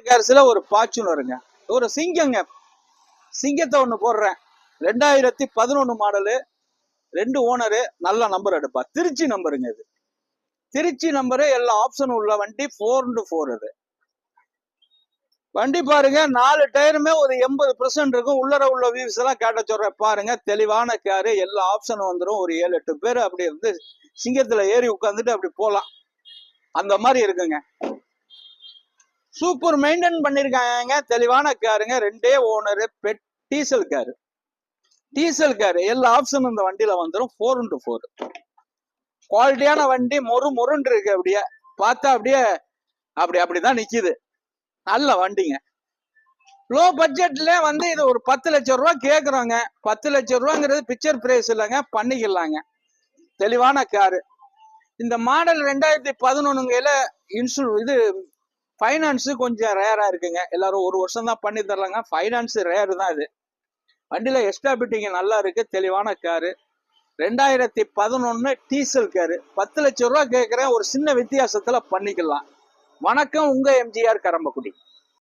கேர்ஸ்ல ஒரு ஃபார்ச்சுனருங்க, ஒரு சிங்கங்க. சிங்கத்தை ஒண்ணு போடுறேன். 2011 மாடலு, 2 ஓனரு, நல்ல நம்பர் எடுப்பா. திருச்சி நம்பருங்க இது. திருச்சி நம்பரு, எல்லா ஆப்ஷனும் உள்ள வண்டி. 4x4 இது வண்டி. பாருங்க, 4 டயருமே ஒரு 80% இருக்கும். உள்ளர உள்ள வியூஸ் எல்லாம் கேட்ட சொல்றேன். பாருங்க, தெளிவான காரு, எல்லா ஆப்ஷனும் வந்துடும். ஒரு 7-8 பேர் அப்படி இருந்து சிங்கத்துல ஏறி உட்காந்துட்டு அப்படி போலாம். அந்த மாதிரி இருக்குங்க. சூப்பர் மெயின்டைன் பண்ணிருக்காங்க. தெளிவான காருங்க. 2 owner, diesel car. Diesel car, எல்லா ஆப்ஷனும் இந்த வண்டியில வந்துடும். 4x4 குவாலிட்டியான வண்டி. மொறுன்னு இருக்கு. அப்படியே பார்த்தா அப்படியே அப்படிதான் நிக்குது. நல்ல வண்டிங்க. லோ பட்ஜெட்ல வந்து இது ஒரு 10 லட்சம் ரூபாய் கேக்குறோங்க. 10 லட்சம் ரூபாங்கிறது பிக்சர் பிரைஸ் இல்லைங்க, பண்ணிக்கலாங்க. தெளிவான காரு. இந்த மாடல் 2011ல இது ஃபைனான்ஸ் கொஞ்சம் ரேரா இருக்குங்க. எல்லாரும் 1 வருஷம் தான் பண்ணி தரலாங்க. ஃபைனான்ஸ் ரேரு தான் இது. வண்டியில எக்ஸ்ட்ரா பிட்டிங் நல்லா இருக்கு. தெளிவான காரு. 2011 diesel car. 10 லட்சம் ரூபாய் கேட்கிறேன். ஒரு சின்ன வித்தியாசத்துல பண்ணிக்கலாம். வணக்கம், உங்க எம்ஜிஆர் கரம்பக்குடி.